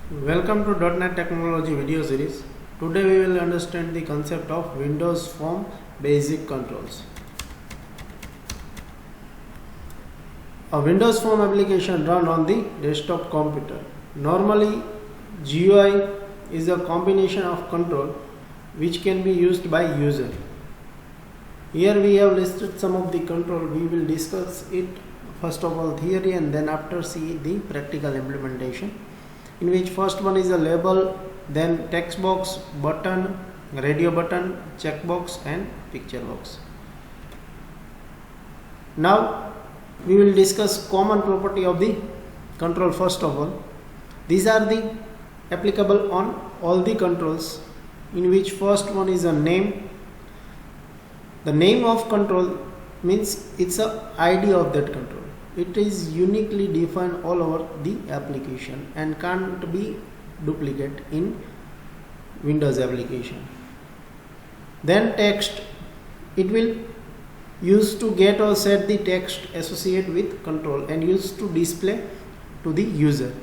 Welcome to .NET Technology video series. Today we will understand the concept of Windows Form basic controls. A Windows Form application run on the desktop computer. Normally GUI is a combination of control which can be used by user. Here we have listed some of the control. We will discuss it first of all theory and then after see the practical implementation, in which first one is a label, then text box, button, radio button, checkbox and picture box. Now we will discuss common property of the control first of all. These are the applicable on all the controls, in which first one is a name. The name of control means it's a ID of that control. It is uniquely defined all over the application and can't be duplicate in Windows application. Then text, it will use to get or set the text associated with control and used to display to the user.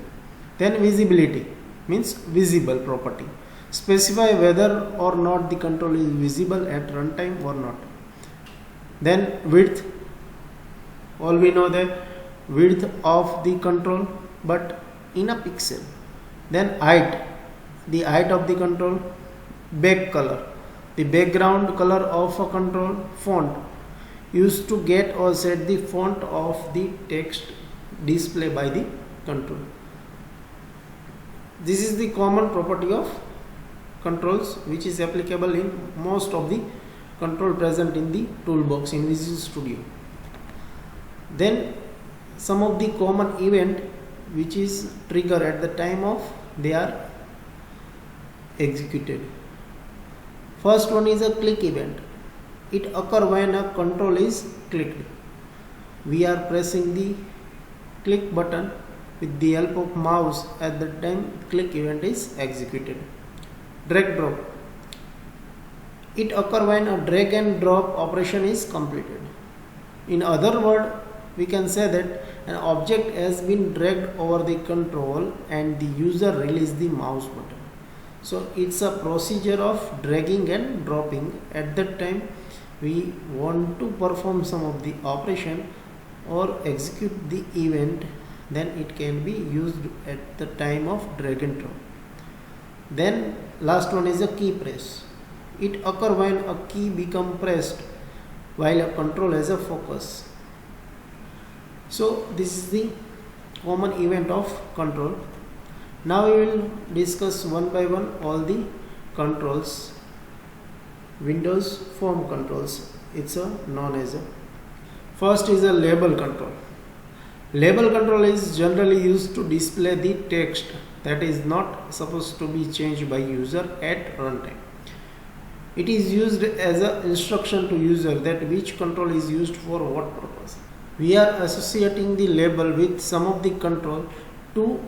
Then visibility means visible property, specify whether or not the control is visible at runtime or not. Then width, all we know that width of the control but in a pixel. Then height, the height of the control. Back color, the background color of a control. Font, used to get or set the font of the text display by the control. This is the common property of controls which is applicable in most of the control present in the toolbox in Visual Studio. Then some of the common event which is trigger at the time of they are executed. First one is a click event. It occur when a control is clicked. We are pressing the click button with the help of mouse at the time click event is executed. Drag drop, it occur when a drag and drop operation is completed. In other words, we can say that an object has been dragged over the control and the user release the mouse button. So it's a procedure of dragging and dropping. At that time we want to perform some of the operation or execute the event, then it can be used at the time of drag and drop. Then last one is a key press. It occur when a key become pressed while a control has a focus. So this is the common event of control. Now we will discuss one by one all the controls. Windows form controls, it's a known as a. First is a label control. Label control is generally used to display the text that is not supposed to be changed by user at runtime. It is used as an instruction to user that which control is used for what purpose. We are associating the label with some of the control to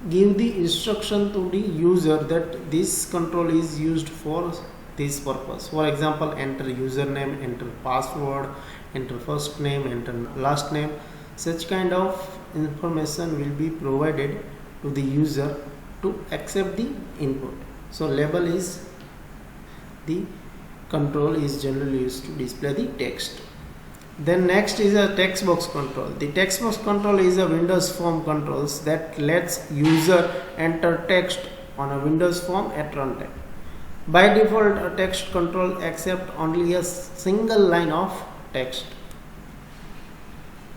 give the instruction to the user that this control is used for this purpose. For example, enter username, enter password, enter first name, enter last name. Such kind of information will be provided to the user to accept the input. So label is the control is generally used to display the text. Then next is a text box control. The text box control is a Windows form controls that lets user enter text on a Windows form at runtime. By default, a text control accepts only a single line of text.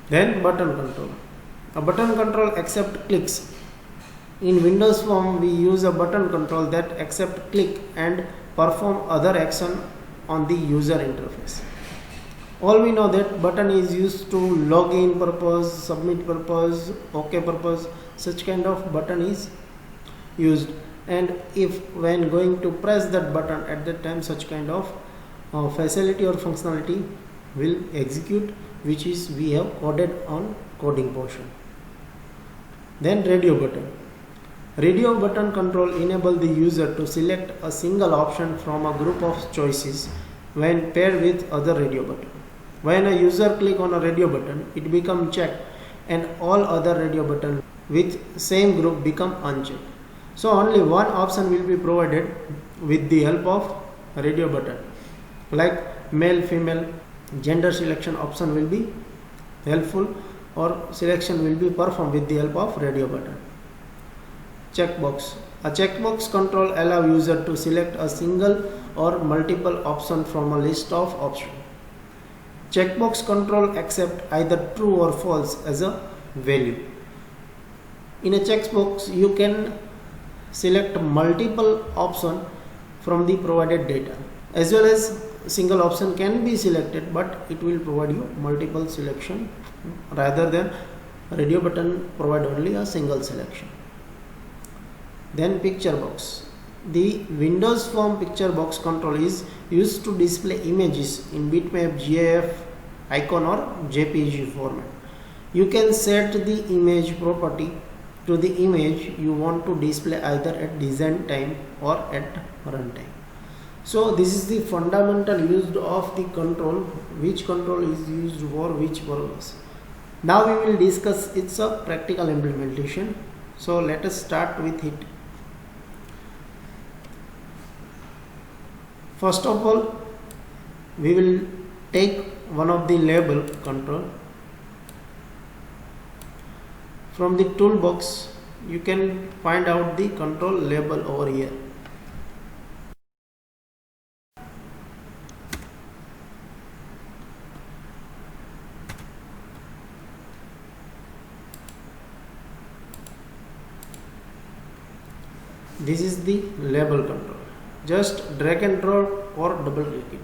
Then button control. A button control accepts clicks. In Windows form we use a button control that accepts click and perform other action on the user interface. All we know that button is used to login purpose, submit purpose, OK purpose. Such kind of button is used, and if when going to press that button at that time such kind of facility or functionality will execute, which is we have coded on coding portion. Then radio button. Radio button control enable the user to select a single option from a group of choices when paired with other radio button. When a user click on a radio button, it become checked and all other radio buttons with same group become unchecked. So only one option will be provided with the help of radio button, like male, female, gender selection option will be helpful, or selection will be performed with the help of radio button. Checkbox. A checkbox control allow user to select a single or multiple option from a list of options. Checkbox control accept either true or false as a value. In a checkbox, you can select multiple option from the provided data, as well as single option can be selected, but it will provide you multiple selection rather than radio button provide only a single selection. Then picture box. The Windows Form picture box control is used to display images in bitmap, GIF, icon or JPG format. You can set the image property to the image you want to display either at design time or at runtime. So this is the fundamental use of the control, which control is used for which purpose. Now we will discuss its practical implementation. So let us start with it. First of all, we will take one of the label control. From the toolbox, you can find out the control label over here. This is the label control. Just drag and drop or double click it.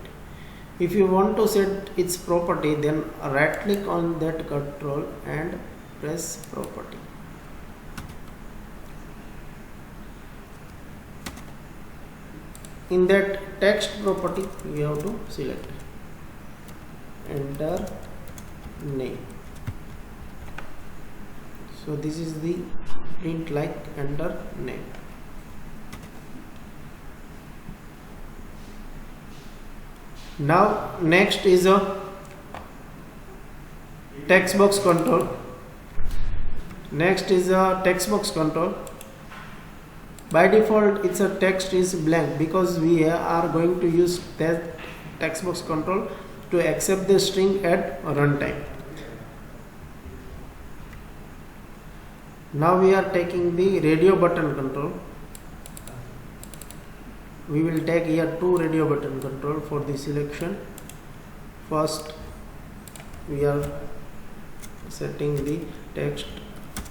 If you want to set its property, then right click on that control and press property. In that text property, we have to select enter name. So this is the print like enter name. Now next is a text box control. Next is a text box control. By default, its a text is blank because we are going to use that text box control to accept the string at runtime. Now we are taking the radio button control. We will take here two radio button control for the selection. First, we are setting the text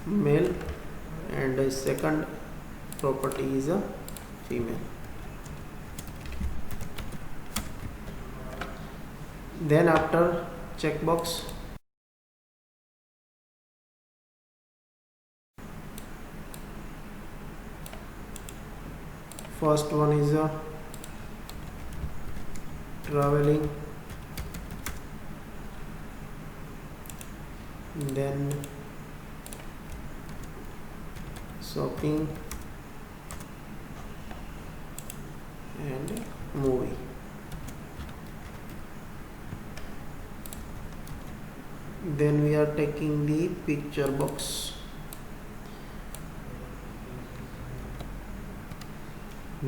male, and the second property is a female. Then after checkbox, first one is a traveling, then shopping and movie. Then we are taking the picture box.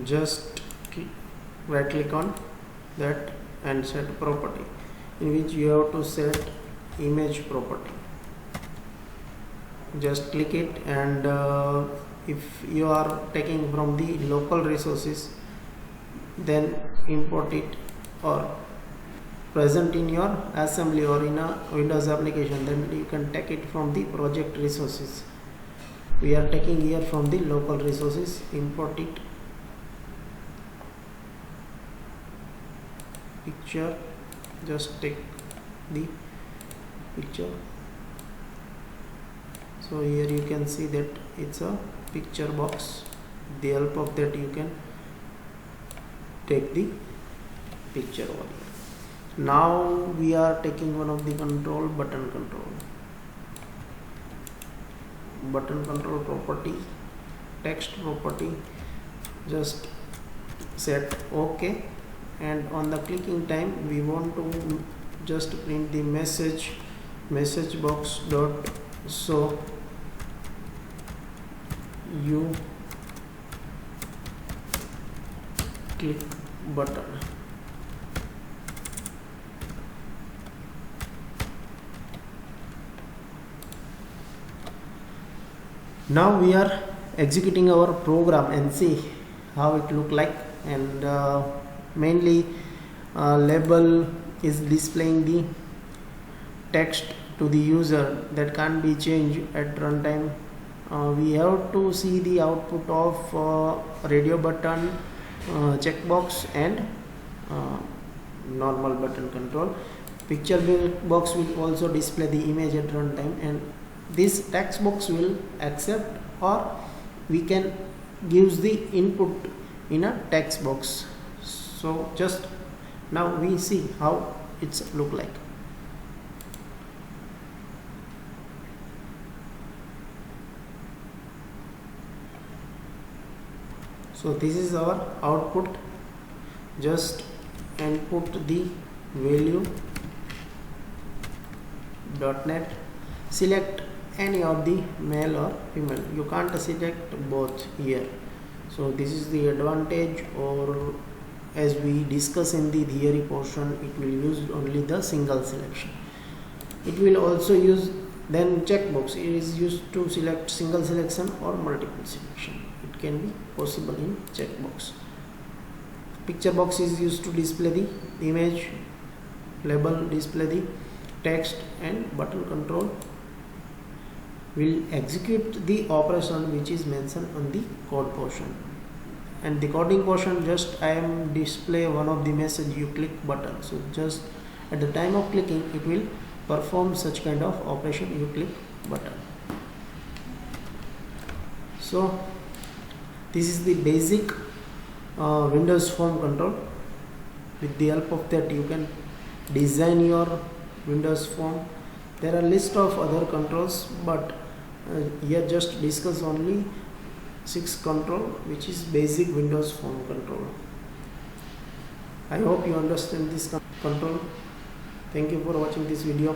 Just right click on that and set property, in which you have to set image property. Just click it, and if you are taking from the local resources, then import it, or present in your assembly or in a Windows application, then you can take it from the project resources. We are taking here from the local resources. Import it, picture, just take the picture. So here you can see that it's a picture box. With the help of that, you can take the picture over here. Now we are taking one of the control, button control. Button control property, text property, just set OK, and on the clicking time we want to just print the message box dot show you click button. Now we are executing our program and see how it look like. And mainly label is displaying the text to the user that can't be changed at runtime. We have to see the output of radio button, checkbox, and normal button control. Picture box will also display the image at runtime, and this text box will accept, or we can use the input in a text box. So just now we see how it's look like. So this is our output. Just input the value .NET, select any of the male or female. You can't select both here. So this is the advantage, or as we discuss in the theory portion, it will use only the single selection. It will also use then checkbox. It is used to select single selection or multiple selection. It can be possible in checkbox. Picture box is used to display the image, label display the text, and button control will execute the operation which is mentioned on the code portion. And the coding portion, just I am display one of the message, you click button. So just at the time of clicking, it will perform such kind of operation, you click button. So this is the basic Windows Phone control. With the help of that, you can design your Windows Phone. There are list of other controls, but here just discuss only 6 control, which is basic Windows Phone control. I hope you understand this control. Thank you for watching this video.